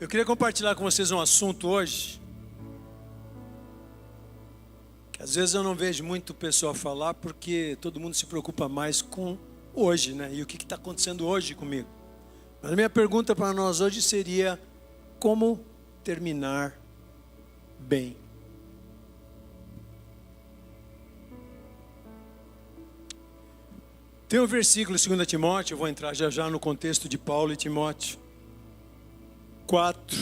Eu queria compartilhar com vocês um assunto hoje, que às vezes eu não vejo muito o pessoal falar, porque todo mundo se preocupa mais com hoje, né? E o que está acontecendo hoje comigo. Mas a minha pergunta para nós hoje seria: como terminar bem? Tem um versículo em 2 Timóteo, eu vou entrar já no contexto de Paulo e Timóteo.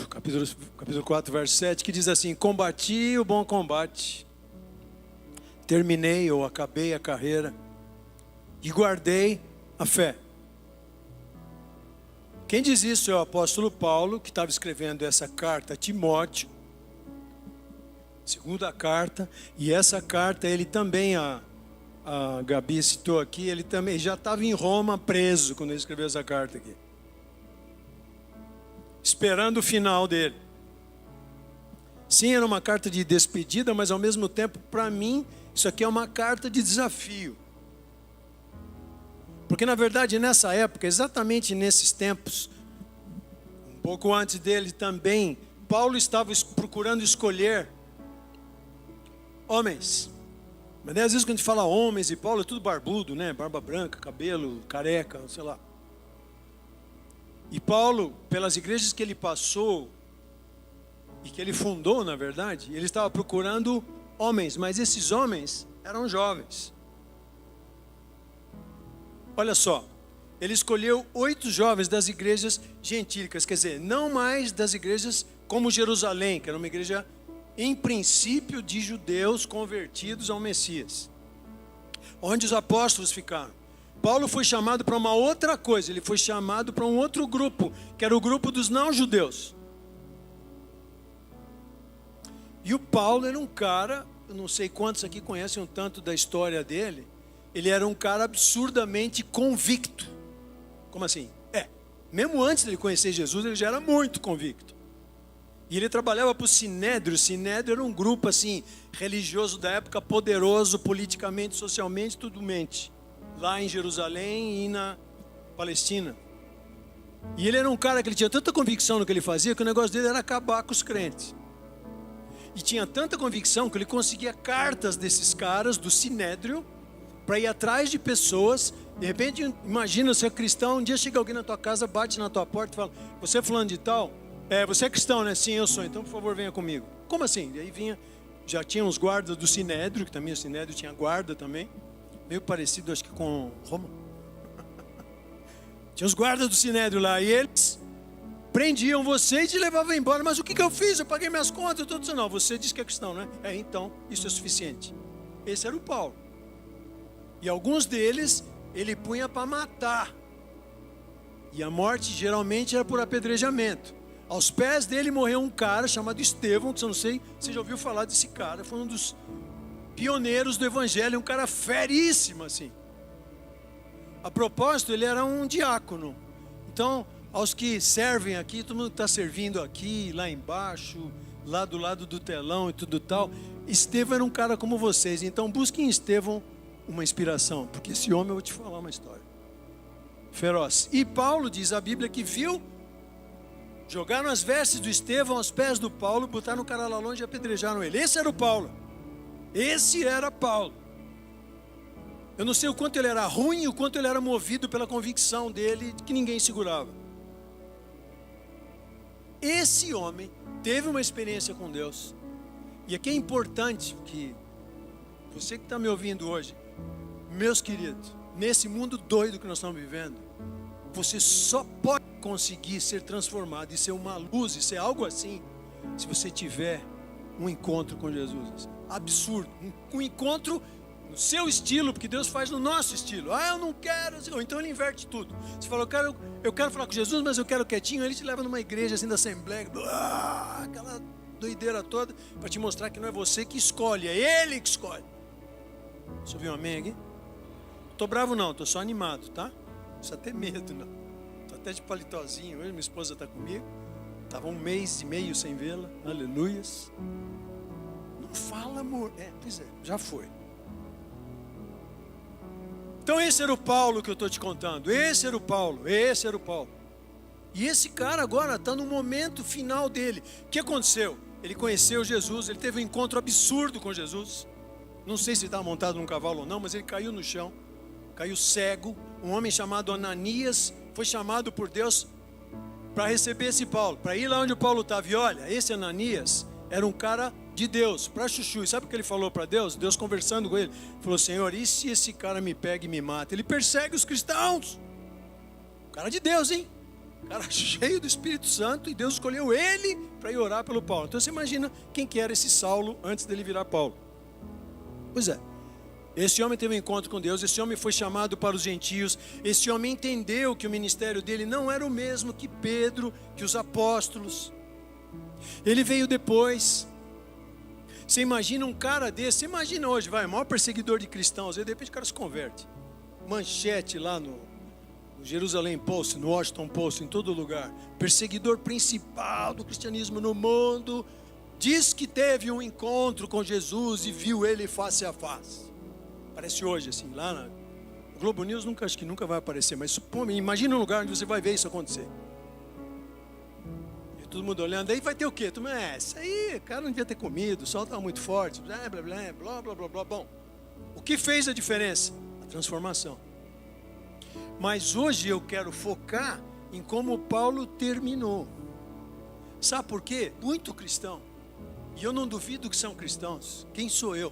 Capítulo 4, verso 7, que diz assim: combati o bom combate, terminei ou acabei a carreira e guardei a fé. Quem diz isso é o apóstolo Paulo, que estava escrevendo essa carta a Timóteo, segunda carta, e essa carta ele também, a Gabi citou aqui, ele também já estava em Roma preso quando ele escreveu essa carta aqui, esperando o final dele. Sim, era uma carta de despedida, mas ao mesmo tempo, para mim, isso aqui é uma carta de desafio. Porque na verdade, nessa época, exatamente nesses tempos, um pouco antes dele também, Paulo estava procurando escolher homens. Mas às vezes quando a gente fala homens e Paulo, é tudo barbudo, né? Barba branca, cabelo, careca, sei lá. E Paulo, pelas igrejas que ele passou e que ele fundou, na verdade, ele estava procurando homens, mas esses homens eram jovens. Olha só, ele escolheu 8 jovens das igrejas gentílicas, quer dizer, não mais das igrejas como Jerusalém, que era uma igreja, em princípio, de judeus convertidos ao Messias, onde os apóstolos ficaram. Paulo foi chamado para uma outra coisa, ele foi chamado para um outro grupo, que era o grupo dos não-judeus. E o Paulo era um cara, eu não sei quantos aqui conhecem um tanto da história dele, ele era um cara absurdamente convicto. Como assim? Mesmo antes de ele conhecer Jesus, ele já era muito convicto. E ele trabalhava para o Sinédrio. O Sinédrio era um grupo assim, religioso da época, poderoso politicamente, socialmente, tudo mente, lá em Jerusalém e na Palestina. E ele era um cara que ele tinha tanta convicção no que ele fazia, que o negócio dele era acabar com os crentes. E tinha tanta convicção que ele conseguia cartas desses caras do Sinédrio para ir atrás de pessoas. De repente, imagina, você é cristão, um dia chega alguém na tua casa, bate na tua porta e fala: você é fulano de tal? Você é cristão, né? Sim, eu sou, então por favor venha comigo. Como assim? E aí vinha, já tinha os guardas do Sinédrio, que também o Sinédrio tinha guarda também, meio parecido acho que com Roma. Tinha os guardas do Sinédrio lá, e eles prendiam você e te levavam embora. Mas o que eu fiz? Eu paguei minhas contas, eu estou dizendo: não, você disse que é cristão, né? Então, isso é suficiente. Esse era o Paulo. E alguns deles, ele punha para matar. E a morte geralmente era por apedrejamento. Aos pés dele morreu um cara chamado Estevão, que eu não sei se você já ouviu falar desse cara. Foi um dos pioneiros do evangelho, um cara feríssimo assim. A propósito, ele era um diácono. Então, aos que servem aqui, todo mundo está servindo aqui, lá embaixo, lá do lado do telão e tudo tal, Estevão era um cara como vocês. Então busquem em Estevão uma inspiração, porque esse homem, eu vou te falar uma história feroz. E Paulo diz a Bíblia que viu, jogaram as vestes do Estevão aos pés do Paulo, botaram o cara lá longe e apedrejaram ele. Esse era o Paulo. Esse era Paulo. Eu não sei o quanto ele era ruim, o quanto ele era movido pela convicção dele, que ninguém segurava. Esse homem teve uma experiência com Deus. E aqui é importante que você que está me ouvindo hoje, meus queridos, nesse mundo doido que nós estamos vivendo, você só pode conseguir ser transformado e ser uma luz e ser algo assim, se você tiver um encontro com Jesus. Assim, absurdo, um encontro no seu estilo, porque Deus faz no nosso estilo. Eu não quero, ou então ele inverte tudo. Você fala: eu quero falar com Jesus, mas eu quero quietinho. Ele te leva numa igreja assim da Assembleia, aquela doideira toda, para te mostrar que não é você que escolhe, é Ele que escolhe. Você ouviu um amém aqui? Tô bravo não, tô só animado, tá? Não precisa ter medo não. Tô até de palitozinho hoje, minha esposa está comigo. Estava 1 mês e meio sem vê-la, aleluias. Não fala, amor. Pois é, já foi. Então esse era o Paulo que eu estou te contando. Esse era o Paulo. E esse cara agora está no momento final dele. O que aconteceu? Ele conheceu Jesus, ele teve um encontro absurdo com Jesus. Não sei se estava montado num cavalo ou não, mas ele caiu no chão, caiu cego. Um homem chamado Ananias foi chamado por Deus para receber esse Paulo, para ir lá onde o Paulo estava. E olha, esse Ananias era um cara de Deus, para chuchu. E sabe o que ele falou para Deus? Deus conversando com ele, falou: Senhor, e se esse cara me pega e me mata? Ele persegue os cristãos. Cara de Deus, hein? Cara cheio do Espírito Santo, e Deus escolheu ele para ir orar pelo Paulo. Então você imagina quem que era esse Saulo antes dele virar Paulo. Pois é, esse homem teve um encontro com Deus, esse homem foi chamado para os gentios, esse homem entendeu que o ministério dele não era o mesmo que Pedro, que os apóstolos. Ele veio depois. Você imagina um cara desse, você imagina hoje, vai, o maior perseguidor de cristãos, aí de repente o cara se converte. Manchete lá no Jerusalém Post, no Washington Post, em todo lugar. Perseguidor principal do cristianismo no mundo, diz que teve um encontro com Jesus e viu ele face a face. Parece hoje assim, lá no Globo News, acho que nunca vai aparecer, mas imagina um lugar onde você vai ver isso acontecer. E todo mundo olhando, aí vai ter o quê? Isso aí, o cara não devia ter comido, o sol estava muito forte, blá, blá, blá, blá, blá, blá, blá. Bom, o que fez a diferença? A transformação. Mas hoje eu quero focar em como Paulo terminou. Sabe por quê? Muito cristão, e eu não duvido que são cristãos, quem sou eu?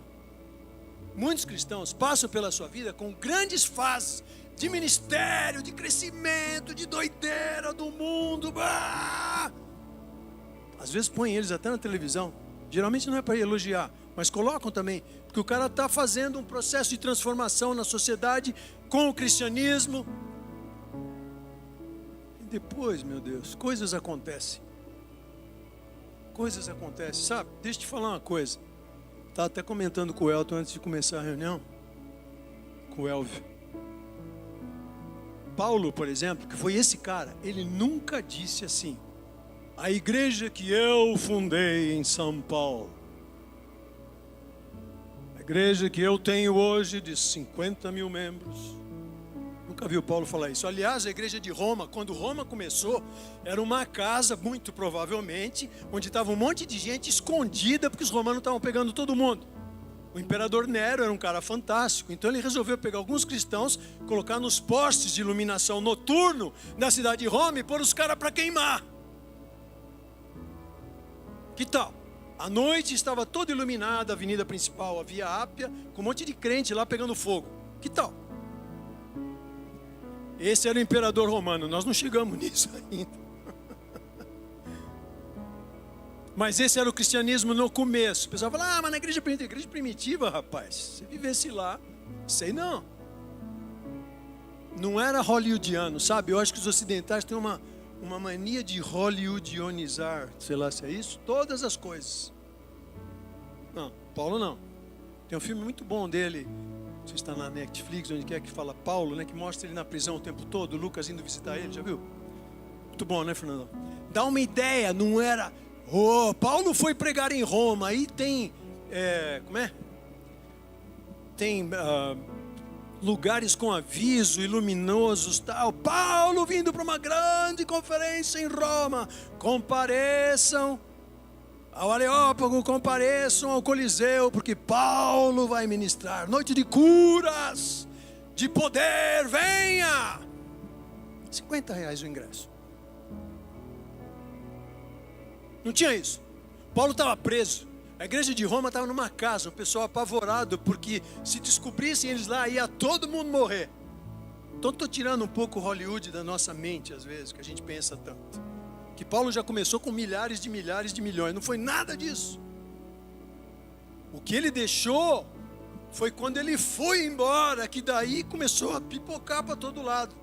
Muitos cristãos passam pela sua vida com grandes fases de ministério, de crescimento, de doideira do mundo. Às vezes põem eles até na televisão. Geralmente não é para elogiar, mas colocam também, porque o cara está fazendo um processo de transformação na sociedade com o cristianismo. E depois, meu Deus, coisas acontecem. Coisas acontecem, sabe? Deixa eu te falar uma coisa. Estava até comentando com o Elton antes de começar a reunião, com o Elvio. Paulo, por exemplo, que foi esse cara, ele nunca disse assim: a igreja que eu fundei em São Paulo, a igreja que eu tenho hoje de 50 mil membros. Nunca viu Paulo falar isso. Aliás, a igreja de Roma, quando Roma começou, era uma casa, muito provavelmente, onde estava um monte de gente escondida, porque os romanos estavam pegando todo mundo. O imperador Nero era um cara fantástico, então ele resolveu pegar alguns cristãos, colocar nos postes de iluminação noturno da cidade de Roma e pôr os caras para queimar. Que tal? À noite estava toda iluminada a avenida principal, a Via Ápia, com um monte de crente lá pegando fogo. Que tal? Esse era o imperador romano, nós não chegamos nisso ainda. Mas esse era o cristianismo no começo. O pessoal fala: mas na igreja primitiva, rapaz, se vivesse lá, sei não. Não era hollywoodiano, sabe? Eu acho que os ocidentais têm uma mania de hollywoodionizar, sei lá se é isso, todas as coisas. Não, Paulo não. Tem um filme muito bom dele, não sei se está na Netflix, onde quer, que fala Paulo, né, que mostra ele na prisão o tempo todo, o Lucas indo visitar ele, já viu? Muito bom, né, Fernando? Dá uma ideia, não era... Paulo foi pregar em Roma, aí tem... Tem lugares com aviso, luminosos, tal. Paulo vindo para uma grande conferência em Roma. Compareçam ao Areópago, compareçam ao Coliseu, porque Paulo vai ministrar. Noite de curas, de poder, venha! R$50 o ingresso. Não tinha isso. Paulo estava preso. A igreja de Roma estava numa casa, o pessoal apavorado, porque se descobrissem eles lá, ia todo mundo morrer. Então estou tirando um pouco o Hollywood da nossa mente, às vezes, que a gente pensa tanto. Que Paulo já começou com milhares de milhões, não foi nada disso. O que ele deixou foi quando ele foi embora, que daí começou a pipocar para todo lado.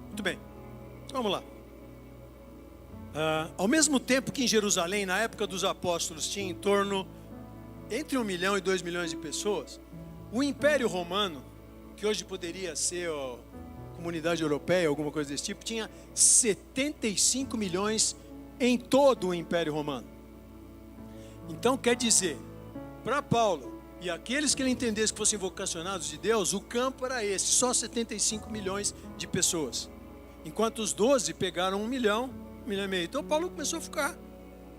Muito bem, vamos lá. Ao mesmo tempo que em Jerusalém, na época dos apóstolos, tinha em torno entre 1 milhão e 2 milhões de pessoas, o Império Romano, que hoje poderia ser a Comunidade Europeia, alguma coisa desse tipo, tinha 75 milhões em todo o Império Romano. Então quer dizer, para Paulo e aqueles que ele entendesse que fossem vocacionados de Deus, o campo era esse, só 75 milhões de pessoas. Enquanto os 12 pegaram 1 milhão, 1,5 milhão. Então Paulo começou a ficar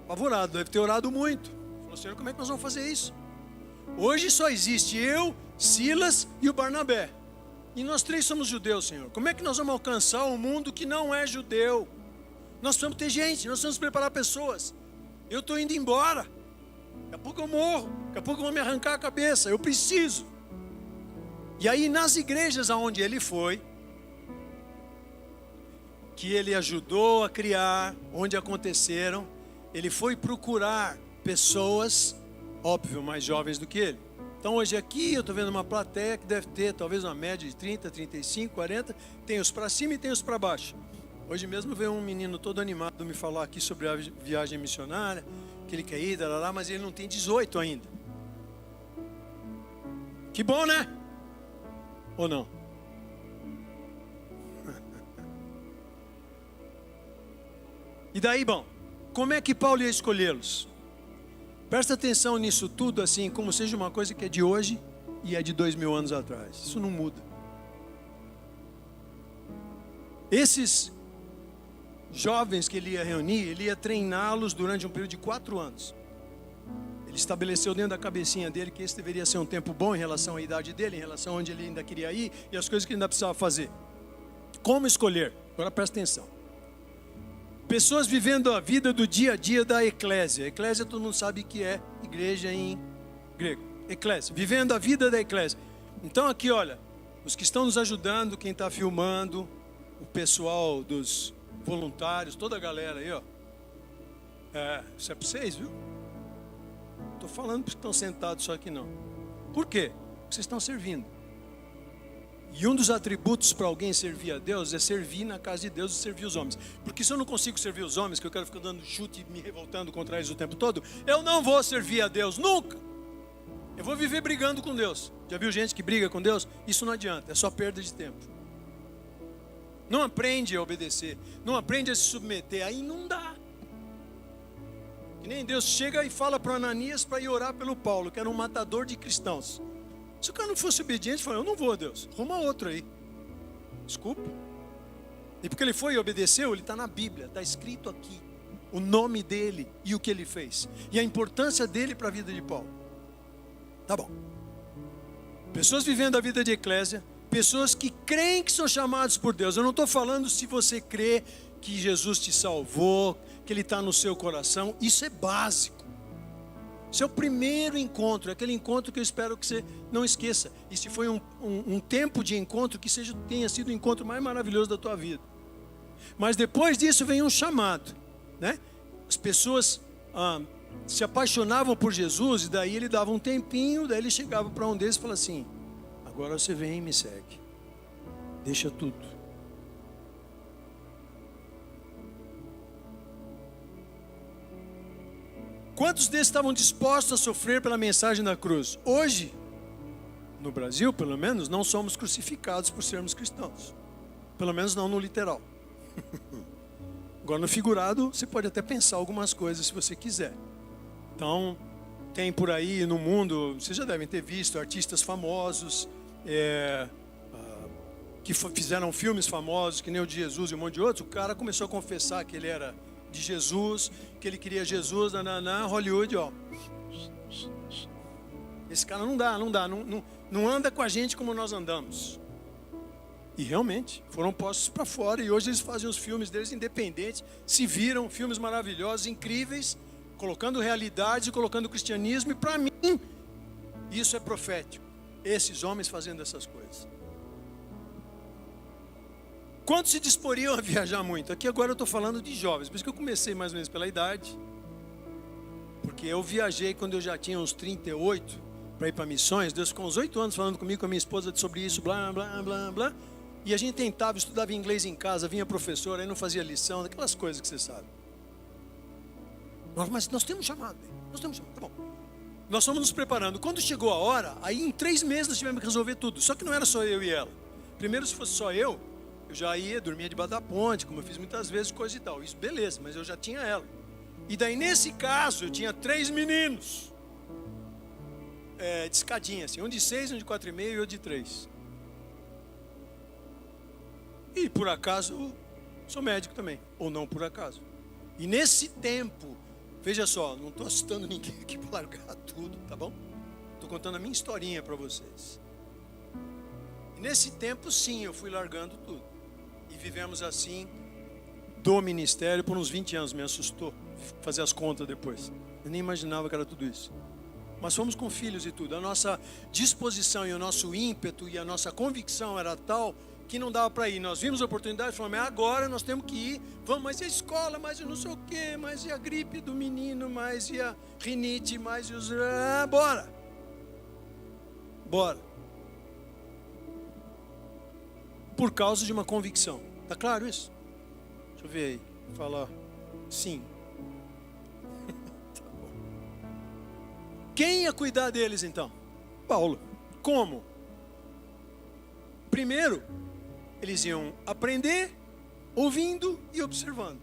apavorado, deve ter orado muito. Falou, Senhor, como é que nós vamos fazer isso? Hoje só existe eu, Silas e o Barnabé. E nós 3 somos judeus, Senhor. Como é que nós vamos alcançar um mundo que não é judeu? Nós precisamos ter gente, nós precisamos preparar pessoas. Eu estou indo embora. Daqui a pouco eu morro, daqui a pouco vão me arrancar a cabeça. Eu preciso. E aí nas igrejas aonde ele foi, que ele ajudou a criar, onde aconteceram, ele foi procurar pessoas, óbvio, mais jovens do que ele. Então hoje aqui eu estou vendo uma plateia que deve ter talvez uma média de 30, 35, 40, tem os para cima e tem os para baixo. Hoje mesmo veio um menino todo animado me falar aqui sobre a viagem missionária, que ele quer ir, mas ele não tem 18 ainda. Que bom, né? Ou não? E daí, bom, como é que Paulo ia escolhê-los? Presta atenção nisso tudo, assim, como seja uma coisa que é de hoje e é de 2000 anos atrás. Isso não muda. Esses jovens que ele ia reunir, ele ia treiná-los durante um período de 4 anos. Ele estabeleceu dentro da cabecinha dele que esse deveria ser um tempo bom em relação à idade dele, em relação a onde ele ainda queria ir e as coisas que ele ainda precisava fazer. Como escolher? Agora presta atenção. Pessoas vivendo a vida do dia a dia da eclésia. Eclésia todo mundo sabe que é igreja em grego. Eclésia, vivendo a vida da eclésia. Então aqui olha, os que estão nos ajudando, quem está filmando, o pessoal dos voluntários, toda a galera aí, ó. Isso é para vocês, viu? Não estou falando porque estão sentados só aqui não. Por quê? Porque vocês estão servindo. E um dos atributos para alguém servir a Deus é servir na casa de Deus e servir os homens. Porque se eu não consigo servir os homens, que eu quero ficar dando chute e me revoltando contra eles o tempo todo, eu não vou servir a Deus, nunca. Eu vou viver brigando com Deus. Já viu gente que briga com Deus? Isso não adianta, é só perda de tempo. Não aprende a obedecer, não aprende a se submeter, aí não dá. Que nem Deus chega e fala para Ananias para ir orar pelo Paulo, que era um matador de cristãos. Se o cara não fosse obediente, fala, eu não vou, Deus, arruma outro aí. Desculpa. E porque ele foi e obedeceu, ele está na Bíblia, está escrito aqui o nome dele e o que ele fez. E a importância dele para a vida de Paulo. Tá bom. Pessoas vivendo a vida de eclésia, pessoas que creem que são chamados por Deus. Eu não estou falando se você crê que Jesus te salvou, que Ele está no seu coração. Isso é básico. Esse é o primeiro encontro, é aquele encontro que eu espero que você não esqueça. E se foi um tempo de encontro, que tenha sido o encontro mais maravilhoso da tua vida. Mas depois disso vem um chamado, né? As pessoas se apaixonavam por Jesus, e daí ele dava um tempinho, daí ele chegava para um deles e falava assim, agora você vem e me segue, deixa tudo. Quantos desses estavam dispostos a sofrer pela mensagem da cruz? Hoje, no Brasil, pelo menos, não somos crucificados por sermos cristãos. Pelo menos não no literal. Agora, no figurado, você pode até pensar algumas coisas se você quiser. Então, tem por aí no mundo, vocês já devem ter visto, artistas famosos, que fizeram filmes famosos, que nem o de Jesus e um monte de outros. O cara começou a confessar que ele era de Jesus, que ele queria Jesus, Hollywood, ó. Esse cara não anda com a gente como nós andamos. E realmente, foram postos para fora, e hoje eles fazem os filmes deles independentes, se viram filmes maravilhosos, incríveis, colocando realidade, colocando cristianismo, e para mim, isso é profético. Esses homens fazendo essas coisas. Quantos se disporiam a viajar muito? Aqui agora eu estou falando de jovens, por isso que eu comecei mais ou menos pela idade. Porque eu viajei quando eu já tinha uns 38 para ir para missões. Deus ficou uns 8 anos falando comigo, com a minha esposa sobre isso, blá, blá, blá, blá. E a gente tentava, estudava inglês em casa, vinha professor, aí não fazia lição, aquelas coisas que você sabe. Mas nós temos chamado, tá bom. Nós fomos nos preparando. Quando chegou a hora, aí em 3 meses nós tivemos que resolver tudo. Só que não era só eu e ela. Primeiro, se fosse só eu já ia, dormia debaixo da ponte, como eu fiz muitas vezes, coisa e tal. Isso, beleza, mas eu já tinha ela. E daí, nesse caso, eu tinha 3 meninos. De escadinha, assim. Um de 6, um de 4,5 e outro de 3. E, por acaso, Sou médico também, ou não por acaso. E nesse tempo, veja só, não estou assustando ninguém aqui para largar tudo, tá bom? Estou contando a minha historinha para vocês. E nesse tempo, sim, eu fui largando tudo. E vivemos assim, do ministério, por uns 20 anos. Me assustou fazer as contas depois. Eu nem imaginava que era tudo isso. Mas fomos com filhos e tudo. A nossa disposição e o nosso ímpeto e a nossa convicção era tal que não dava para ir. Nós vimos a oportunidade e falamos, agora nós temos que ir. Vamos, mas e a escola, mas e não sei o quê, mas e a gripe do menino, mas e a rinite, mas e os... bora! Bora! Por causa de uma convicção. Tá claro isso? Deixa eu ver aí. Fala sim. Tá bom. Quem ia cuidar deles então? Paulo. Como? Primeiro, eles iam aprender, ouvindo e observando.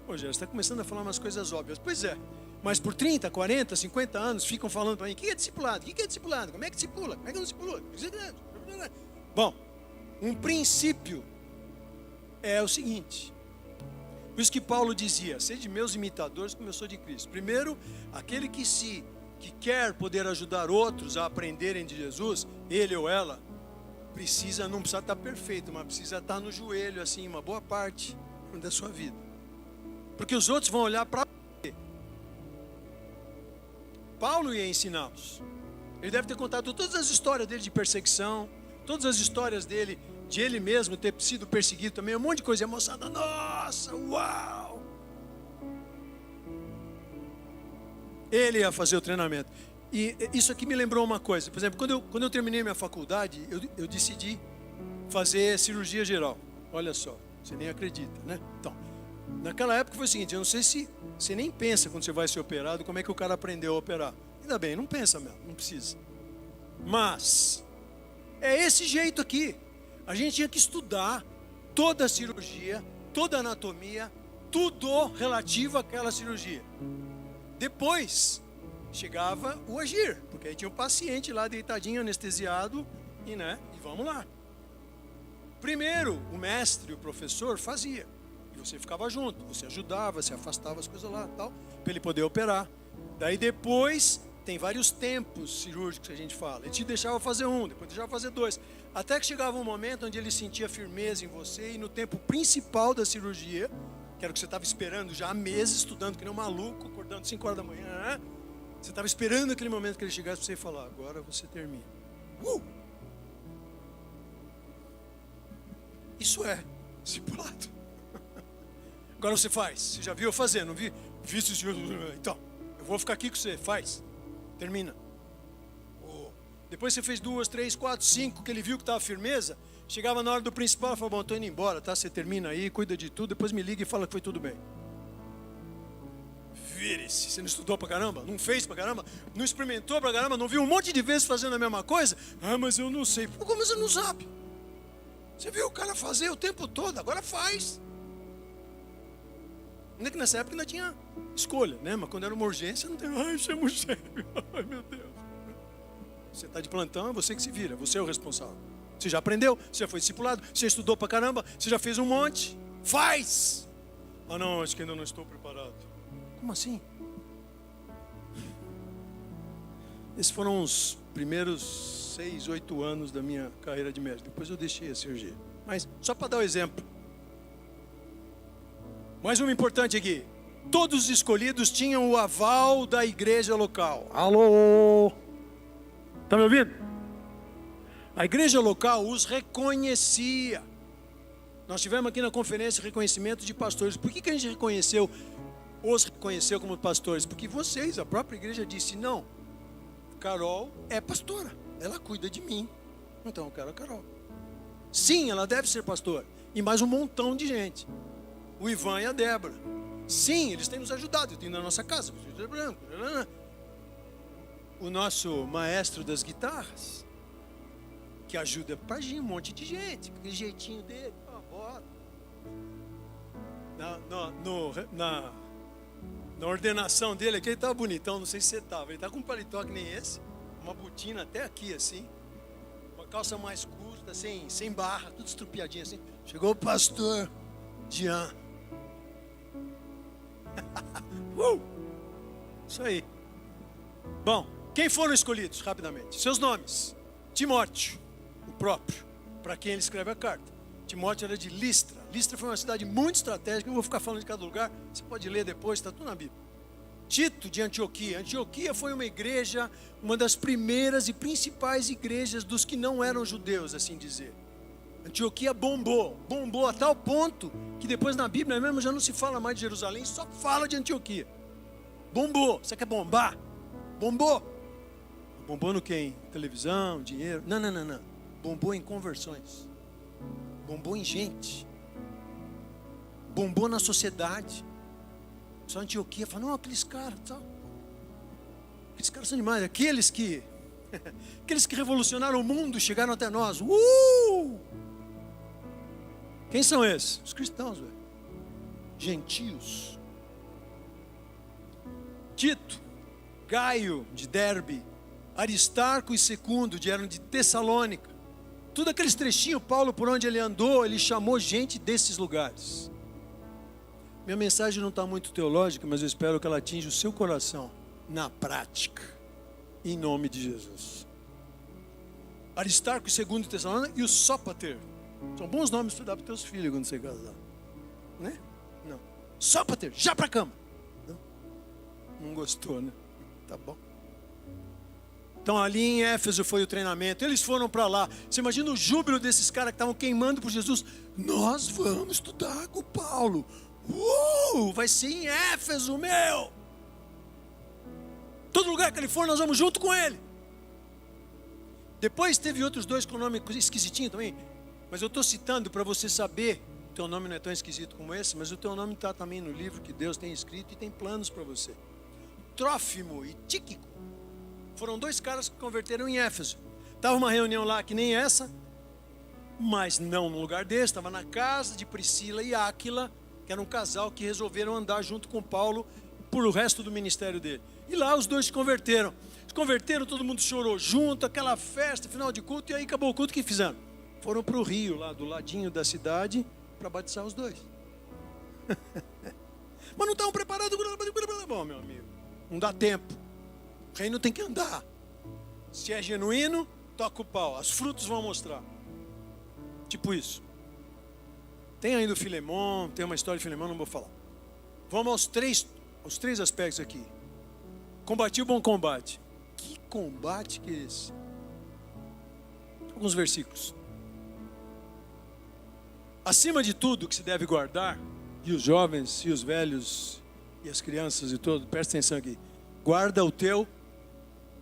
Hoje, você está começando a falar umas coisas óbvias. Pois é. Mas por 30, 40, 50 anos ficam falando para mim, o que é discipulado? O que é discipulado? Como é que discipula? Como é que não discipula? Bom, um princípio é o seguinte. Por isso que Paulo dizia, sede meus imitadores como eu sou de Cristo. Primeiro, aquele que quer poder ajudar outros a aprenderem de Jesus, ele ou ela, não precisa estar perfeito, mas precisa estar no joelho, assim, uma boa parte da sua vida. Porque os outros vão olhar para você. Paulo ia ensiná-los. Ele deve ter contado todas as histórias dele de perseguição, todas as histórias dele, de ele mesmo ter sido perseguido também, um monte de coisa. E a moçada, nossa, uau! Ele ia fazer o treinamento. E isso aqui me lembrou uma coisa. Por exemplo, quando eu terminei minha faculdade, eu decidi fazer cirurgia geral. Olha só, você nem acredita, né? Então, naquela época foi o seguinte, eu não sei se você nem pensa quando você vai ser operado, como é que o cara aprendeu a operar. Ainda bem, não pensa mesmo, não precisa. Mas, é esse jeito aqui. A gente tinha que estudar toda a cirurgia, toda a anatomia, tudo relativo àquela cirurgia. Depois chegava o agir, porque aí tinha um paciente lá deitadinho, anestesiado, e vamos lá. Primeiro, o mestre, o professor fazia, e você ficava junto, você ajudava, você afastava as coisas lá, tal, para ele poder operar. Daí depois tem vários tempos cirúrgicos que a gente fala. Ele te deixava fazer um, depois deixava fazer dois, até que chegava um momento onde ele sentia firmeza em você, e no tempo principal da cirurgia, que era o que você estava esperando já há meses, estudando que nem um maluco, acordando 5 horas da manhã, você estava esperando aquele momento que ele chegasse para você falar, agora você termina. Isso é discipulado. Agora você faz. Você já viu eu fazer, não vi? Então, eu vou ficar aqui com você, faz. Termina. Depois você fez 2, 3, 4, 5, que ele viu que estava firmeza. Chegava na hora do principal e falou, bom, estou indo embora, tá? Você termina aí, cuida de tudo, depois me liga e fala que foi tudo bem. Vire-se, você não estudou pra caramba? Não fez pra caramba? Não experimentou pra caramba? Não viu um monte de vezes fazendo a mesma coisa? Ah, mas eu não sei. Como você não sabe? Você viu o cara fazer o tempo todo, agora faz. Ainda que nessa época ainda tinha escolha, né? Mas quando era uma urgência, não tem, chama o chefe. Ai, meu Deus. Você está de plantão, é você que se vira, você é o responsável. Você já aprendeu, você já foi discipulado, você estudou pra caramba, você já fez um monte. Faz! Ah, não, acho que ainda não estou preparado. Como assim? Esses foram os primeiros 6, 8 anos da minha carreira de médico. Depois eu deixei a cirurgia. Mas só para dar o exemplo. Mais uma importante aqui. Todos os escolhidos tinham o aval da igreja local. Alô? Está me ouvindo? A igreja local os reconhecia. Nós tivemos aqui na conferência reconhecimento de pastores. Por que a gente os reconheceu como pastores? Porque vocês, a própria igreja disse, não, Carol é pastora, ela cuida de mim, então eu quero a Carol. Sim, ela deve ser pastora, e mais um montão de gente, o Ivan e a Débora. Sim, eles têm nos ajudado, eu tenho na nossa casa, o nosso maestro das guitarras, que ajuda para um monte de gente, com aquele jeitinho dele, bora. Na ordenação dele aqui, ele estava bonitão, não sei se você estava. Ele está com um paletó que nem esse, uma botina até aqui assim, uma calça mais curta, sem barra, tudo estrupiadinho assim. Chegou o pastor, Dian. Isso aí. Bom, quem foram escolhidos? Rapidamente. Seus nomes. Timóteo, o próprio, para quem ele escreve a carta. Timóteo era de Listra. Listra foi uma cidade muito estratégica. Eu vou ficar falando de cada lugar. Você pode ler depois, está tudo na Bíblia. Tito, de Antioquia. Antioquia foi uma igreja, uma das primeiras e principais igrejas dos que não eram judeus, assim dizer. Antioquia bombou a tal ponto que depois na Bíblia mesmo já não se fala mais de Jerusalém, só fala de Antioquia. Bombou. Você quer bombar? Bombou. Bombou no quê? Em televisão, dinheiro? Não. Bombou em conversões. Bombou em gente. Bombou na sociedade. Só Antioquia fala, não, aqueles caras são demais. Aqueles que revolucionaram o mundo, chegaram até nós. Quem são esses? Os cristãos, velho. Gentios. Tito, Gaio, de Derbe, Aristarco e Secundo, eram de Tessalônica. Tudo aqueles trechinhos, Paulo, por onde ele andou, ele chamou gente desses lugares. Minha mensagem não está muito teológica, mas eu espero que ela atinja o seu coração, na prática, em nome de Jesus. Aristarco e Segundo Tessalônica e o Sópater. São bons nomes para dar para os teus filhos quando você casar. Né? Não. Sópater, já para a cama. Não gostou, né? Tá bom. Então ali em Éfeso foi o treinamento. Eles foram para lá. Você imagina o júbilo desses caras que estavam queimando por Jesus. Nós vamos estudar com Paulo. Vai ser em Éfeso, meu. Todo lugar que ele for, nós vamos junto com ele. Depois teve outros dois com nome esquisitinho também. Mas eu estou citando para você saber. O teu nome não é tão esquisito como esse, mas o teu nome está também no livro que Deus tem escrito e tem planos para você. Trófimo e Tíquico foram dois caras que converteram em Éfeso. Estava uma reunião lá que nem essa, mas não no lugar desse. Estava na casa de Priscila e Áquila, que era um casal que resolveram andar junto com Paulo por o resto do ministério dele. E lá os dois se converteram. Se converteram, todo mundo chorou junto, aquela festa, final de culto, e aí acabou o culto. O que fizeram? Foram para o rio, lá do ladinho da cidade, para batizar os dois. Mas não estavam preparados. Bom, meu amigo, não dá tempo. O reino tem que andar. Se é genuíno, toca o pau. Os frutos vão mostrar. Tipo isso. Tem ainda o Filemon, tem uma história de Filemon, não vou falar. Vamos aos três aspectos aqui. Combati o bom combate. Que combate que é esse? Alguns versículos. Acima de tudo que se deve guardar, e os jovens, e os velhos, e as crianças e todo, presta atenção aqui. Guarda o teu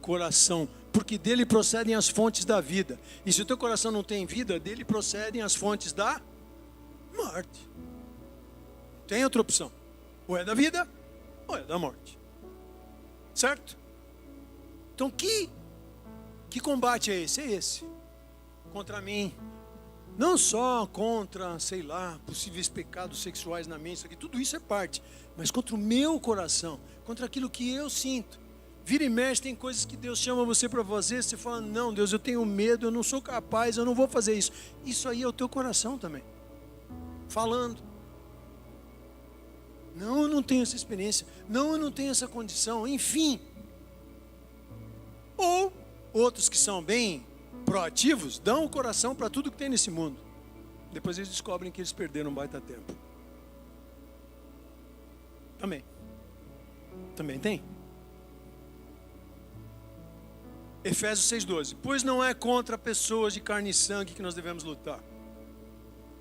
coração, porque dele procedem as fontes da vida. E se o teu coração não tem vida, dele procedem as fontes da morte. Tem outra opção. Ou é da vida, ou é da morte. Certo? Então que combate é esse? É esse. Contra mim. Não só contra, sei lá, possíveis pecados sexuais na mente, isso aqui, tudo isso é parte. Mas contra o meu coração, contra aquilo que eu sinto. Vira e mexe, tem coisas que Deus chama você para fazer, você fala, não, Deus, eu tenho medo, eu não sou capaz, eu não vou fazer isso. Isso aí é o teu coração também. Falando. Não, eu não tenho essa experiência. Não, eu não tenho essa condição. Enfim. Ou outros que são bem proativos, dão o coração para tudo que tem nesse mundo. Depois eles descobrem que eles perderam um baita tempo. Também tem. Efésios 6,12. Pois não é contra pessoas de carne e sangue que nós devemos lutar,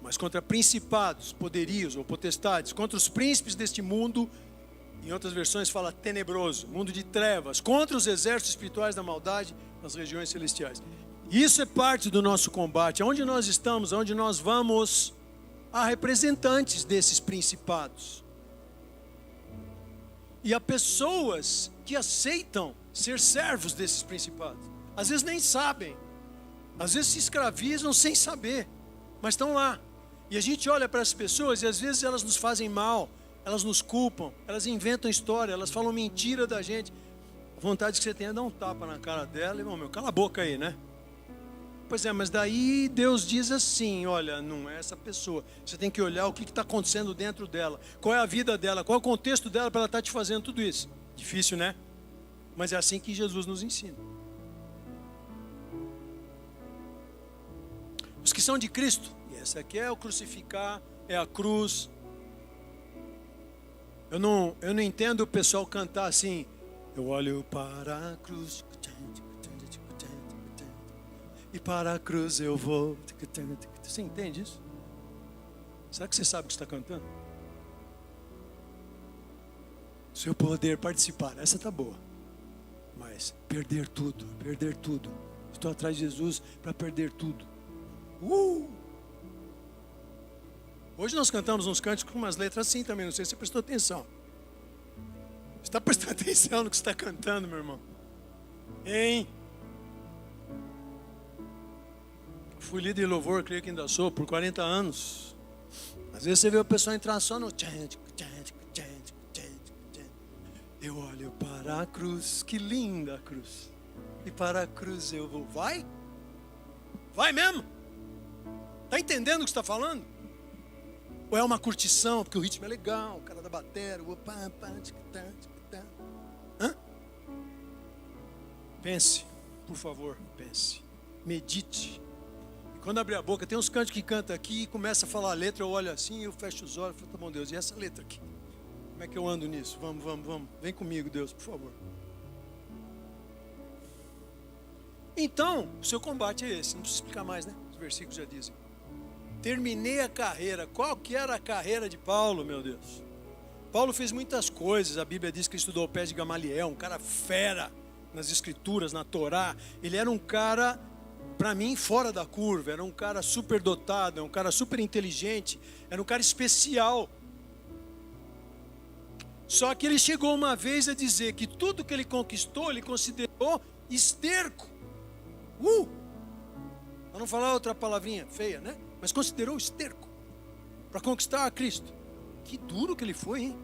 mas contra principados, poderios ou potestades, contra os príncipes deste mundo, em outras versões fala tenebroso, mundo de trevas, contra os exércitos espirituais da maldade nas regiões celestiais. Isso é parte do nosso combate. Aonde nós estamos, aonde nós vamos, há representantes desses principados. E há pessoas que aceitam ser servos desses principados. Às vezes nem sabem. Às vezes se escravizam sem saber. Mas estão lá. E a gente olha para essas pessoas e às vezes elas nos fazem mal. Elas nos culpam. Elas inventam história. Elas falam mentira da gente. A vontade que você tem é dar um tapa na cara dela. E, meu, cala a boca aí, né? Pois é, mas daí Deus diz assim, olha, não é essa pessoa. Você tem que olhar o que está acontecendo dentro dela. Qual é a vida dela, qual é o contexto dela para ela estar te fazendo tudo isso. Difícil, né? Mas é assim que Jesus nos ensina. Os que são de Cristo, e essa aqui é o crucificar, é a cruz. Eu não entendo o pessoal cantar assim, eu olho para a cruz e para a cruz eu vou. Você entende isso? Será que você sabe o que está cantando? Seu poder participar, essa tá boa. Mas perder tudo. Estou atrás de Jesus para perder tudo. Hoje nós cantamos uns cânticos com umas letras assim também, não sei se você prestou atenção. Você está prestando atenção no que você está cantando, meu irmão? Hein? Fui líder de louvor, creio que ainda sou, por 40 anos. Às vezes você vê o pessoal entrar só no... Eu olho para a cruz, que linda a cruz. E para a cruz eu vou. Vai? Vai mesmo? Está entendendo o que você está falando? Ou é uma curtição, porque o ritmo é legal, o cara da bateria, hã? Pense, por favor, pense. Medite. E quando abrir a boca, tem uns cantos que canta aqui e começa a falar a letra, eu olho assim, eu fecho os olhos e falo, tá bom, Deus, e essa letra aqui? Como é que eu ando nisso? Vamos. Vem comigo, Deus, por favor. Então, o seu combate é esse. Não precisa explicar mais, né? Os versículos já dizem. Terminei a carreira. Qual que era a carreira de Paulo, meu Deus? Paulo fez muitas coisas. A Bíblia diz que ele estudou ao pé de Gamaliel, um cara fera nas escrituras, na Torá. Ele era um cara, para mim, fora da curva. Era um cara super dotado, um cara super inteligente. Era um cara especial. Só que ele chegou uma vez a dizer que tudo que ele conquistou, ele considerou esterco. Para não falar outra palavrinha feia, né? Mas considerou esterco para conquistar a Cristo. Que duro que ele foi, hein?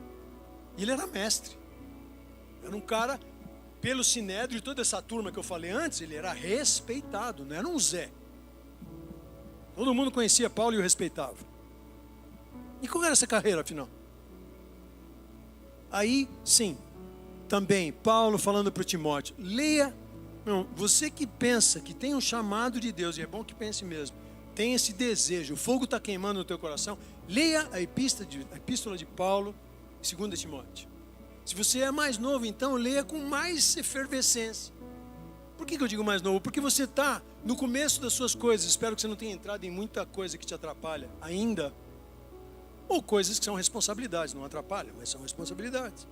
E ele era mestre. Era um cara, pelo Sinédrio e toda essa turma que eu falei antes, ele era respeitado, não era um Zé. Todo mundo conhecia Paulo e o respeitava. E qual era essa carreira, afinal? Aí, sim, também, Paulo falando para o Timóteo, leia, você que pensa que tem um chamado de Deus, e é bom que pense mesmo, tem esse desejo, o fogo está queimando no teu coração, leia a epístola de Paulo, 2 Timóteo. Se você é mais novo, então leia com mais efervescência. Por que eu digo mais novo? Porque você está no começo das suas coisas, espero que você não tenha entrado em muita coisa que te atrapalha ainda, ou coisas que são responsabilidades, não atrapalham, mas são responsabilidades.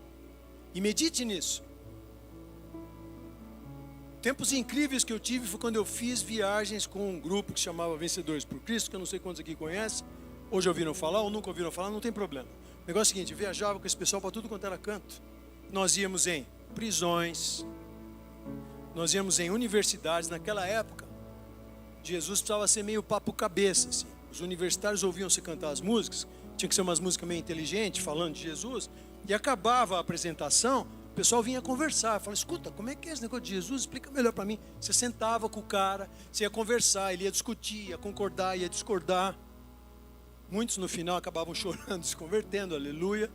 E medite nisso. Tempos incríveis que eu tive foi quando eu fiz viagens com um grupo que chamava Vencedores por Cristo, que eu não sei quantos aqui conhecem. Hoje ouviram falar ou nunca ouviram falar, não tem problema. O negócio é o seguinte, eu viajava com esse pessoal para tudo quanto era canto. Nós íamos em prisões, nós íamos em universidades. Naquela época, Jesus precisava ser meio papo cabeça, assim. Os universitários ouviam se cantar as músicas, tinha que ser umas músicas meio inteligentes, falando de Jesus, e acabava a apresentação, o pessoal vinha conversar, falava, escuta, como é que é esse negócio de Jesus? Explica melhor para mim. Você sentava com o cara, você ia conversar, ele ia discutir, ia concordar, ia discordar. Muitos no final acabavam chorando, se convertendo, aleluia,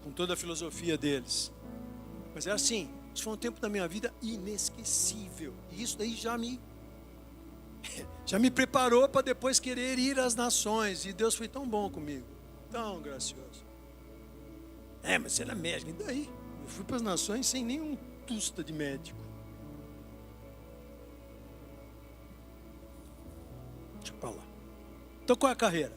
com toda a filosofia deles. Mas era assim, isso foi um tempo da minha vida inesquecível, e isso daí já me preparou para depois querer ir às nações. E Deus foi tão bom comigo, tão gracioso. Mas você era médico, e daí? Eu fui para as nações sem nenhum tusta de médico. Deixa eu falar. Então qual é a carreira?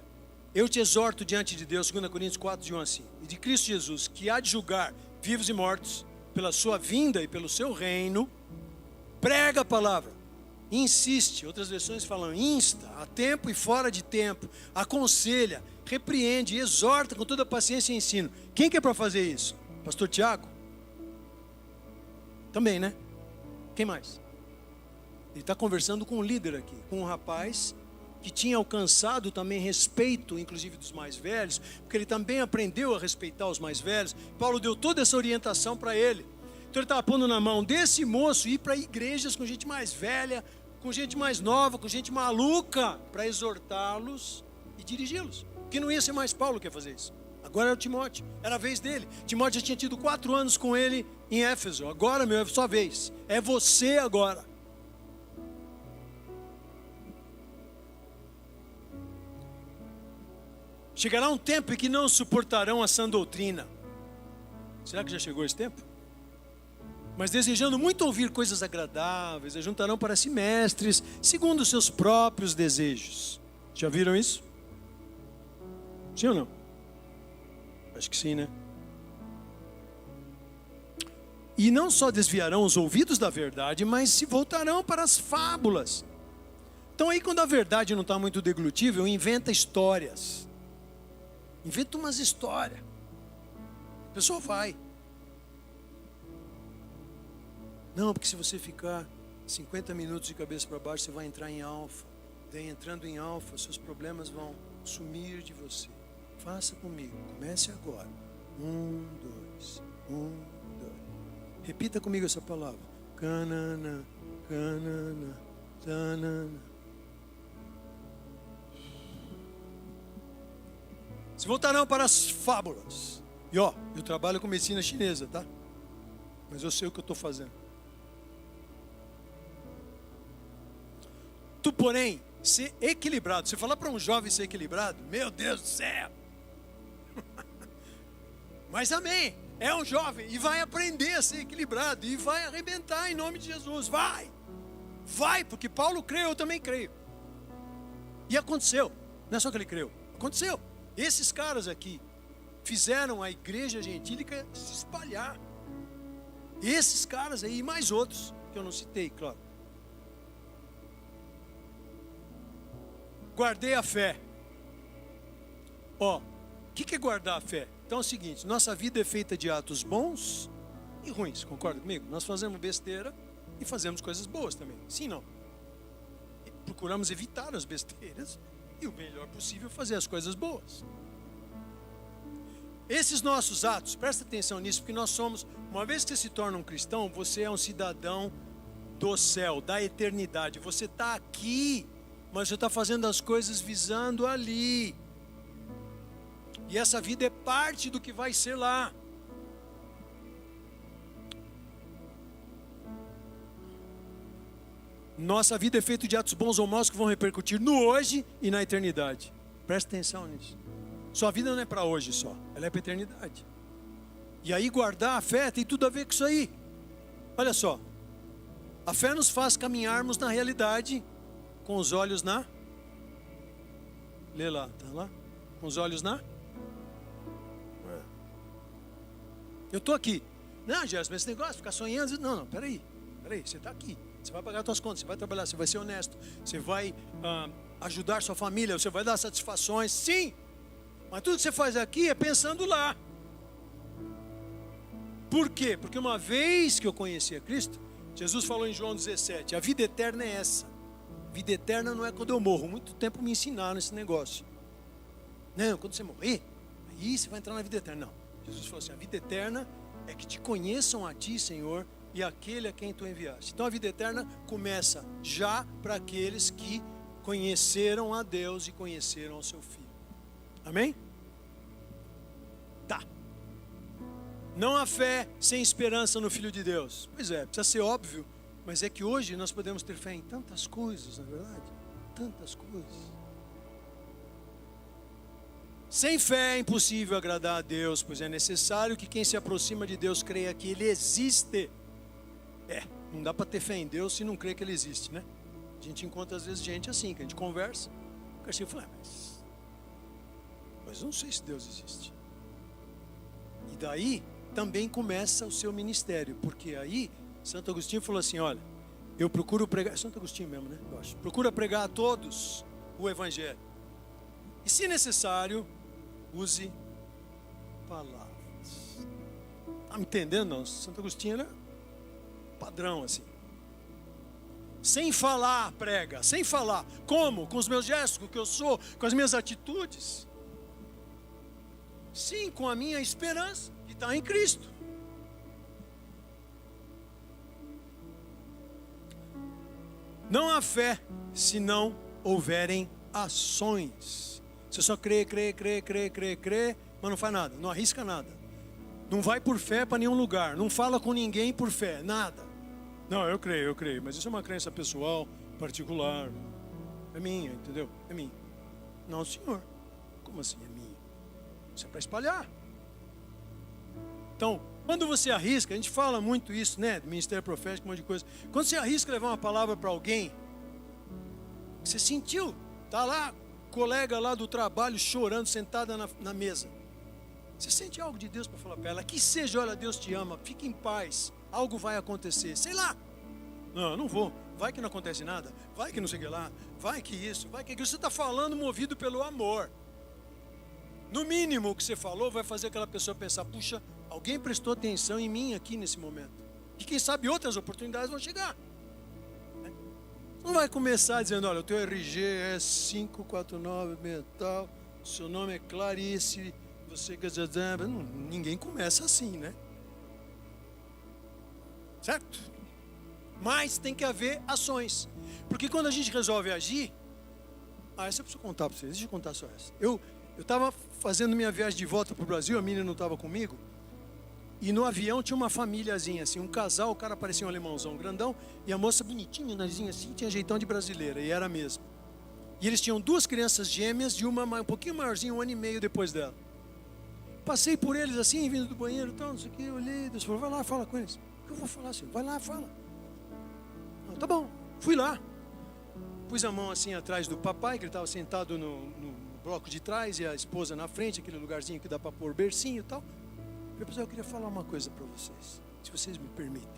Eu te exorto diante de Deus, 2 Coríntios 4, de 1 a 5, e de Cristo Jesus, que há de julgar vivos e mortos, pela sua vinda e pelo seu reino, prega a palavra. Insiste, outras versões falam insta, a tempo e fora de tempo, aconselha, repreende, exorta com toda paciência e ensino. Quem que é para fazer isso? Pastor Tiago? Também, né? Quem mais? Ele está conversando com um líder aqui, com um rapaz que tinha alcançado também respeito, inclusive dos mais velhos, porque ele também aprendeu a respeitar os mais velhos. Paulo deu toda essa orientação para ele. Então ele estava pondo na mão desse moço ir para igrejas com gente mais velha, com gente mais nova, com gente maluca, para exortá-los e dirigi-los. Que não ia ser mais Paulo que ia fazer isso. Agora era o Timóteo, era a vez dele. Timóteo já tinha tido 4 anos com ele em Éfeso. Agora, meu, é sua vez. É você agora. Chegará um tempo em que não suportarão a sã doutrina. Será que já chegou esse tempo? Mas desejando muito ouvir coisas agradáveis, ajuntarão para si mestres, segundo os seus próprios desejos. Já viram isso? Sim ou não? Acho que sim, né? E não só desviarão os ouvidos da verdade, mas se voltarão para as fábulas. Então aí quando a verdade não está muito deglutível, inventa histórias. Inventa umas histórias. A pessoa vai. Não, porque se você ficar 50 minutos de cabeça para baixo, você vai entrar em alfa. Daí entrando em alfa, seus problemas vão sumir de você. Faça comigo, comece agora. 1, 2, 1, 2. Repita comigo essa palavra. Canana, canana, tanana. Se voltarão para as fábulas. E ó, eu trabalho com medicina chinesa, tá? Mas eu sei o que eu estou fazendo. Tu, porém, ser equilibrado. Você falar para um jovem ser equilibrado, meu Deus do céu. Mas amém, é um jovem e vai aprender a ser equilibrado e vai arrebentar em nome de Jesus. Vai, porque Paulo creu, eu também creio. E aconteceu, não é só que ele creu, aconteceu. Esses caras aqui fizeram a igreja gentílica se espalhar. Esses caras aí e mais outros que eu não citei, claro. Guardei a fé. Ó, o que é guardar a fé? Então é o seguinte, nossa vida é feita de atos bons e ruins, concorda comigo? Nós fazemos besteira e fazemos coisas boas também, sim, não? E procuramos evitar as besteiras e o melhor possível fazer as coisas boas. Esses nossos atos, presta atenção nisso, porque nós somos, uma vez que você se torna um cristão, você é um cidadão do céu, da eternidade. Você está aqui, mas você está fazendo as coisas visando ali. E essa vida é parte do que vai ser lá. Nossa vida é feita de atos bons ou maus que vão repercutir no hoje e na eternidade. Presta atenção nisso. Sua vida não é para hoje só, ela é para a eternidade. E aí guardar a fé tem tudo a ver com isso aí. Olha só, a fé nos faz caminharmos na realidade com os olhos na... Lê lá, tá lá? Com os olhos na... Eu estou aqui. Não, Jéssica, esse negócio de ficar sonhando... Não, peraí, você está aqui. Você vai pagar suas contas, você vai trabalhar, você vai ser honesto. Você vai ajudar sua família, você vai dar satisfações, sim. Mas tudo que você faz aqui é pensando lá. Por quê? Porque uma vez que eu conheci a Cristo, Jesus falou em João 17, a vida eterna é essa. Vida eterna não é quando eu morro. Muito tempo me ensinaram esse negócio. Não, quando você morrer, aí você vai entrar na vida eterna. Não. Jesus falou assim, a vida eterna é que te conheçam a ti, Senhor, e aquele a quem tu enviaste. Então a vida eterna começa já para aqueles que conheceram a Deus e conheceram o seu Filho. Amém? Tá. Não há fé sem esperança no Filho de Deus. Pois é, precisa ser óbvio, mas é que hoje nós podemos ter fé em tantas coisas, na verdade. Tantas coisas. Sem fé é impossível agradar a Deus, pois é necessário que quem se aproxima de Deus creia que Ele existe. Não dá para ter fé em Deus se não crê que Ele existe, né? A gente encontra às vezes gente assim, que a gente conversa, o cara chega e fala, mas eu não sei se Deus existe. E daí também começa o seu ministério, porque aí Santo Agostinho falou assim, olha, eu procuro pregar, Santo Agostinho mesmo, né? Eu acho, procura pregar a todos o Evangelho. E se necessário, use palavras. Está me entendendo? Não? Santo Agostinho era padrão assim. Sem falar, prega. Sem falar. Como? Com os meus gestos, com o que eu sou, com as minhas atitudes. Sim, com a minha esperança, que está em Cristo. Não há fé se não houverem ações. Você só crê, mas não faz nada, não arrisca nada. Não vai por fé para nenhum lugar, não fala com ninguém por fé, nada. Não, eu creio, mas isso é uma crença pessoal, particular. É minha, entendeu? É minha. Não, senhor. Como assim é minha? Isso é para espalhar. Então, quando você arrisca, a gente fala muito isso, né? Do ministério profético, um monte de coisa. Quando você arrisca levar uma palavra para alguém, você sentiu, tá lá, colega lá do trabalho chorando, sentada na mesa. Você sente algo de Deus para falar para ela, que seja, olha, Deus te ama, fique em paz, algo vai acontecer, sei lá. Não, não vou, vai que não acontece nada, vai que não sei o que lá, vai que isso, vai que aquilo. Você está falando movido pelo amor. No mínimo o que você falou vai fazer aquela pessoa pensar, puxa, alguém prestou atenção em mim aqui nesse momento. E quem sabe outras oportunidades vão chegar. Não vai começar dizendo, olha, o teu RG é 549 mental, seu nome é Clarice, você quer dizer, ninguém começa assim, né? Certo? Mas tem que haver ações. Porque quando a gente resolve agir, essa eu preciso contar para vocês, deixa eu contar só essa. Eu estava fazendo minha viagem de volta para o Brasil, a menina não estava comigo, e no avião tinha uma famíliazinha assim, um casal, o cara parecia um alemãozão grandão, e a moça bonitinha, narizinho assim, tinha jeitão de brasileira, e era mesmo. E eles tinham duas crianças gêmeas, e uma um pouquinho maiorzinha, 1 ano e meio depois dela. Passei por eles assim, vindo do banheiro e tal, não sei o que, eu olhei, Deus falou, vai lá, fala com eles. O que eu vou falar assim? Vai lá, fala. Não, tá bom, fui lá. Pus a mão assim atrás do papai, que ele estava sentado no bloco de trás, e a esposa na frente, aquele lugarzinho que dá para pôr bercinho e tal. Eu queria falar uma coisa para vocês, se vocês me permitem.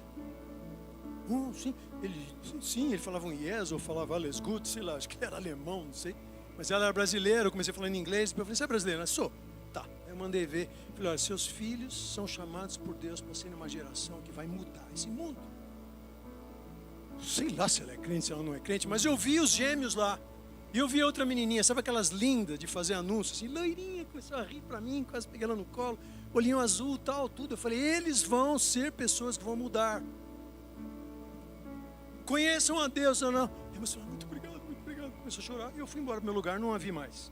Sim, ele falava um yes, ou falava alles gut, sei lá, acho que era alemão, não sei. Mas ela era brasileira, eu comecei falando em inglês, eu falei, você é brasileira? Eu sou. Tá, eu mandei ver, falei, olha, seus filhos são chamados por Deus para serem uma geração que vai mudar esse mundo. Sei lá se ela é crente, se ela não é crente, mas eu vi os gêmeos lá. E eu vi outra menininha, sabe aquelas lindas de fazer anúncio, assim, loirinha, começou a rir para mim, quase peguei ela no colo, olhinho azul, tal, tudo. Eu falei, eles vão ser pessoas que vão mudar. Conheçam a Deus ou não. E você falou, muito obrigado. Começou a chorar e eu fui embora para o meu lugar, não a vi mais.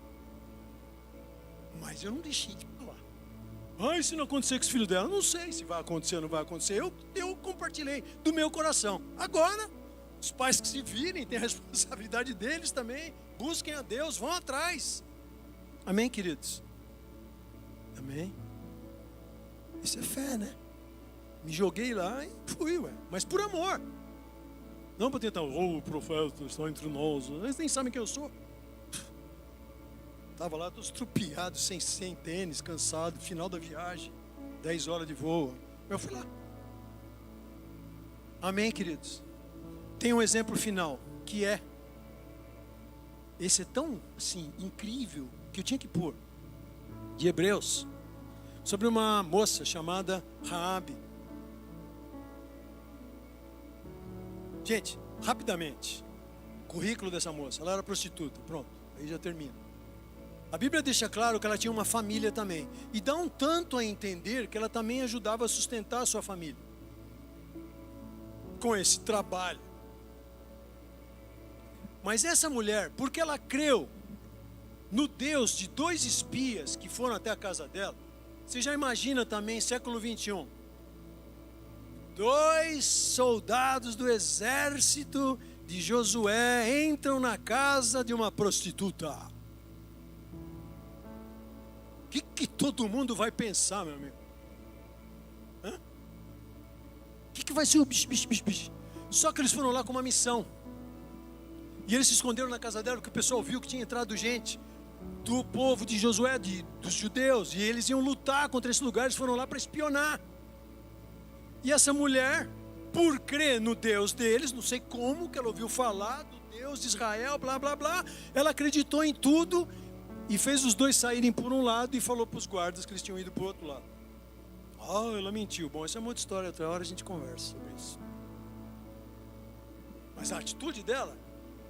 Mas eu não deixei de falar. Se não acontecer com os filhos dela, não sei se vai acontecer ou não vai acontecer. Eu compartilhei do meu coração. Agora, os pais que se virem, têm a responsabilidade deles também. Busquem a Deus, vão atrás. Amém, queridos? Amém? Isso é fé, né? Me joguei lá e fui, mas por amor. Não para tentar, o profeta está entre nós. Eles nem sabem quem eu sou. Estava lá todo estrupiado, sem tênis, cansado, final da viagem, 10 horas de voo. Eu fui lá. Amém, queridos? Tem um exemplo final, que é, esse é tão, assim, incrível, que eu tinha que pôr, de Hebreus, sobre uma moça chamada Raabe. Gente, rapidamente, currículo dessa moça, ela era prostituta, pronto, aí já termina. A Bíblia deixa claro que ela tinha uma família também, e dá um tanto a entender que ela também ajudava a sustentar a sua família, com esse trabalho. Mas essa mulher, porque ela creu no Deus de 2 espias que foram até a casa dela, você já imagina também, século 21, 2 soldados do exército de Josué entram na casa de uma prostituta. O que todo mundo vai pensar, meu amigo? O que vai ser o bicho? Só que eles foram lá com uma missão. E eles se esconderam na casa dela, porque o pessoal viu que tinha entrado gente do povo de Josué, dos judeus, e eles iam lutar contra esse lugar, eles foram lá para espionar. E essa mulher, por crer no Deus deles, não sei como, que ela ouviu falar do Deus de Israel, blá, blá, blá, ela acreditou em tudo e fez os 2 saírem por um lado e falou para os guardas que eles tinham ido para o outro lado. Ela mentiu. Bom, essa é uma outra história, outra hora a gente conversa sobre isso. Mas a atitude dela,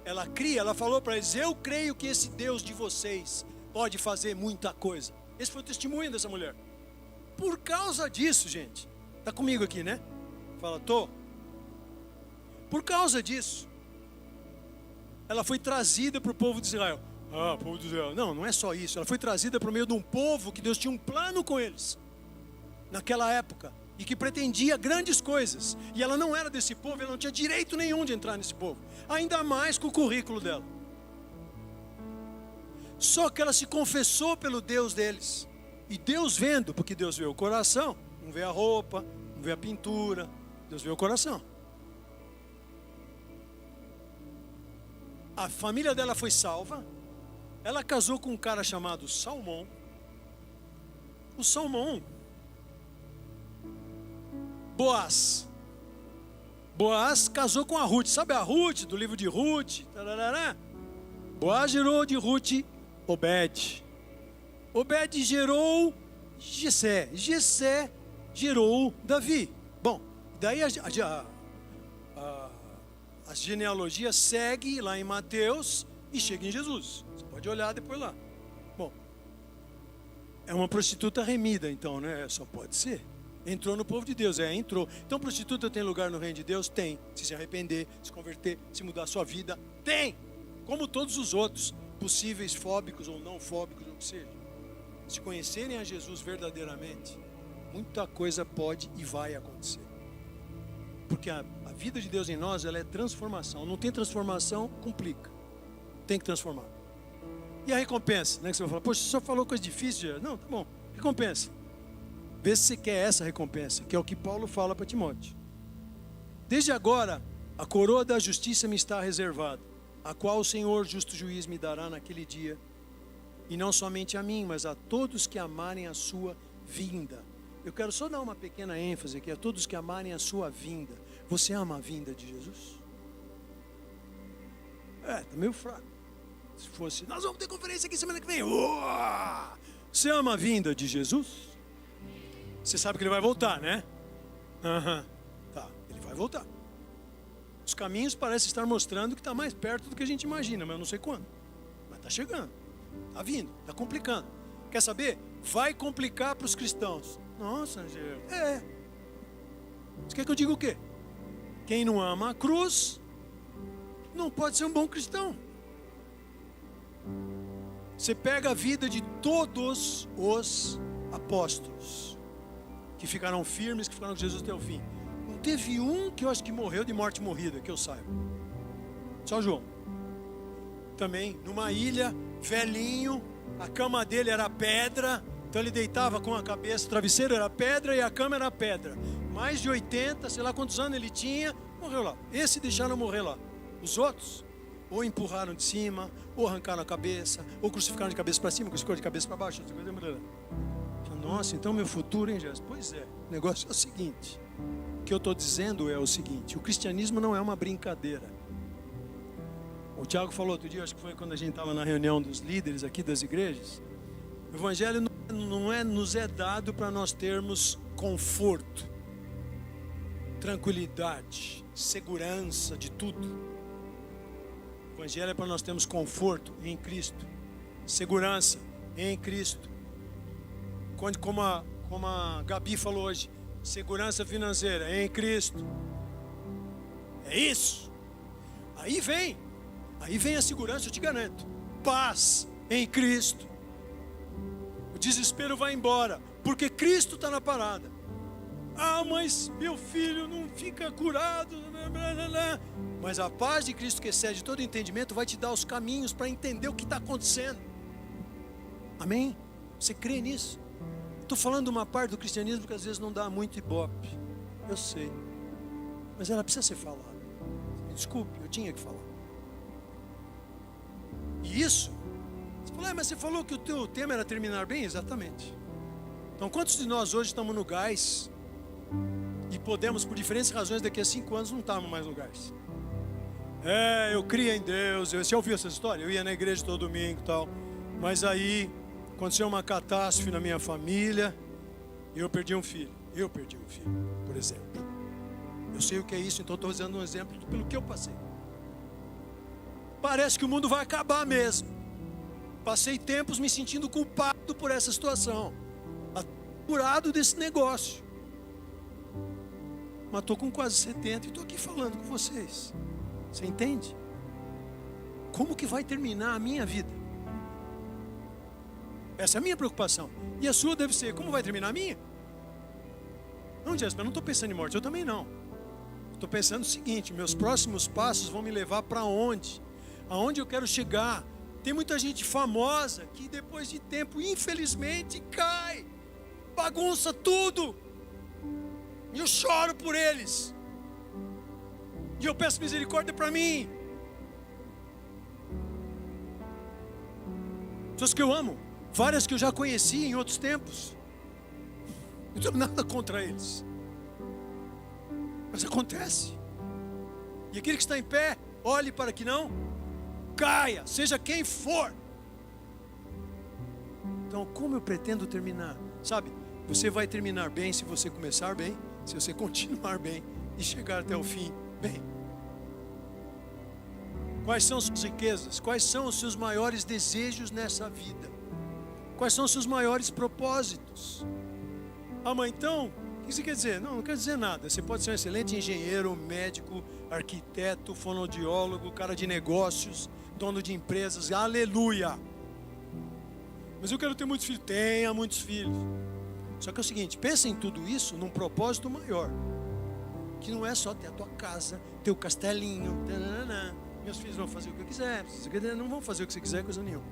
ela cria, ela falou para eles, eu creio que esse Deus de vocês pode fazer muita coisa. Esse foi o testemunho dessa mulher. Por causa disso, gente, está comigo aqui, né? Fala, tô. Por causa disso, ela foi trazida para o povo de Israel. Ah, povo de Israel. Não, não é só isso. Ela foi trazida para o meio de um povo que Deus tinha um plano com eles, naquela época, e que pretendia grandes coisas. E ela não era desse povo, ela não tinha direito nenhum de entrar nesse povo. Ainda mais com o currículo dela. Só que ela se confessou pelo Deus deles. E Deus vendo, porque Deus vê o coração, não vê a roupa, não vê a pintura, Deus vê o coração. A família dela foi salva. Ela casou com um cara chamado Salmão. O Salmão, Boaz casou com a Ruth. Sabe a Ruth, do livro de Ruth? Tararara. Boaz gerou de Ruth Obed. Obed gerou Jessé. Jessé gerou Davi. Bom, daí a genealogia segue lá em Mateus e chega em Jesus. Você pode olhar depois lá. Bom, é uma prostituta remida então, né? Só pode ser. Entrou no povo de Deus, entrou. Então prostituta tem lugar no reino de Deus? Tem. Se arrepender, se converter, se mudar a sua vida, tem. Como todos os outros, possíveis fóbicos ou não fóbicos, ou o que seja. Se conhecerem a Jesus verdadeiramente, muita coisa pode e vai acontecer. Porque a vida de Deus em nós, ela é transformação. Não tem transformação, complica. Tem que transformar. E a recompensa, né? Que você vai falar, poxa, você só falou coisa difícil. Não, tá bom. Recompensa. Vê se você quer essa recompensa, que é o que Paulo fala para Timóteo. Desde agora, a coroa da justiça me está reservada, a qual o Senhor, justo juiz, me dará naquele dia. E não somente a mim, mas a todos que amarem a sua vinda. Eu quero só dar uma pequena ênfase aqui, a todos que amarem a sua vinda. Você ama a vinda de Jesus? Tá meio fraco. Se fosse, nós vamos ter conferência aqui semana que vem. Uou! Você ama a vinda de Jesus? Você sabe que ele vai voltar, né? Tá, ele vai voltar. Os caminhos parecem estar mostrando que está mais perto do que a gente imagina, mas eu não sei quando. Mas está chegando, está vindo, está complicando. Quer saber? Vai complicar para os cristãos. Nossa, Angelo. Você quer que eu diga o quê? Quem não ama a cruz não pode ser um bom cristão. Você pega a vida de todos os apóstolos que ficaram firmes, que ficaram com Jesus até o fim. Não teve um que eu acho que morreu de morte morrida, que eu saiba. Só João. Também numa ilha, velhinho, a cama dele era pedra, então ele deitava com a cabeça, o travesseiro era pedra e a cama era pedra. Mais de 80, sei lá quantos anos ele tinha, morreu lá. Esse deixaram morrer lá. Os outros, ou empurraram de cima, ou arrancaram a cabeça, ou crucificaram de cabeça para cima, crucificaram de cabeça para baixo. Nossa, então meu futuro, hein, Jesus? Pois é, o negócio é o seguinte. O que eu estou dizendo é o seguinte: o cristianismo não é uma brincadeira. O Tiago falou outro dia, acho que foi quando a gente estava na reunião dos líderes aqui das igrejas. O evangelho nos é dado para nós termos conforto, tranquilidade, segurança de tudo. O evangelho é para nós termos conforto em Cristo, segurança em Cristo. Como a Gabi falou hoje, segurança financeira em Cristo. É isso. Aí vem a segurança, eu te garanto. Paz em Cristo. O desespero vai embora, porque Cristo está na parada. Ah, mas meu filho não fica curado. Mas a paz de Cristo, que excede todo entendimento, vai te dar os caminhos para entender o que está acontecendo. Amém? Você crê nisso? Estou falando de uma parte do cristianismo que às vezes não dá muito ibope. Eu sei. Mas ela precisa ser falada. Me desculpe, eu tinha que falar. E isso, você falou, mas você falou que o teu tema era terminar bem? Exatamente. Então quantos de nós hoje estamos no gás e podemos, por diferentes razões, daqui a 5 anos não estamos mais no gás? Eu cria em Deus. Você já ouviu essa história? Eu ia na igreja todo domingo e tal. Mas aí aconteceu uma catástrofe na minha família e eu perdi um filho. Por exemplo. Eu sei o que é isso, então estou usando um exemplo pelo que eu passei. Parece que o mundo vai acabar mesmo. Passei tempos me sentindo culpado por essa situação, curado desse negócio. Mas estou com quase 70 e estou aqui falando com vocês. Você entende? como que vai terminar a minha vida? Essa é a minha preocupação. E a sua deve ser, como vai terminar a minha? Não, Jéssica, eu não estou pensando em morte, eu também não. Estou pensando o seguinte, meus próximos passos vão me levar para onde? Aonde eu quero chegar? Tem muita gente famosa que depois de tempo, infelizmente, cai, bagunça tudo. E eu choro por eles. E eu peço misericórdia para mim. Pessoas que eu amo, várias que eu já conheci em outros tempos. Não tenho nada contra eles. Mas acontece. E aquele que está em pé, olhe para que não caia, seja quem for. Então, como eu pretendo terminar? Sabe, você vai terminar bem se você começar bem, se você continuar bem e chegar até o fim bem. Quais são suas riquezas? Quais são os seus maiores desejos nessa vida? Quais são os seus maiores propósitos? Ah, mas então, o que você quer dizer? Não quer dizer nada. Você pode ser um excelente engenheiro, médico, arquiteto, fonoaudiólogo, cara de negócios, dono de empresas, aleluia. Mas eu quero ter muitos filhos. Tenha muitos filhos. Só que é o seguinte, pensa em tudo isso num propósito maior, que não é só ter a tua casa, ter o castelinho, meus filhos vão fazer o que eu quiser, não vão fazer o que você quiser, coisa nenhuma.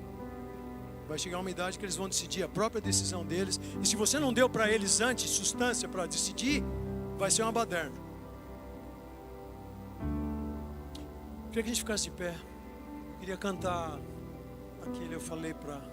Vai chegar uma idade que eles vão decidir a própria decisão deles, e se você não deu para eles antes substância para decidir, vai ser uma baderna. Queria que a gente ficasse de pé. Queria cantar aquele, eu falei para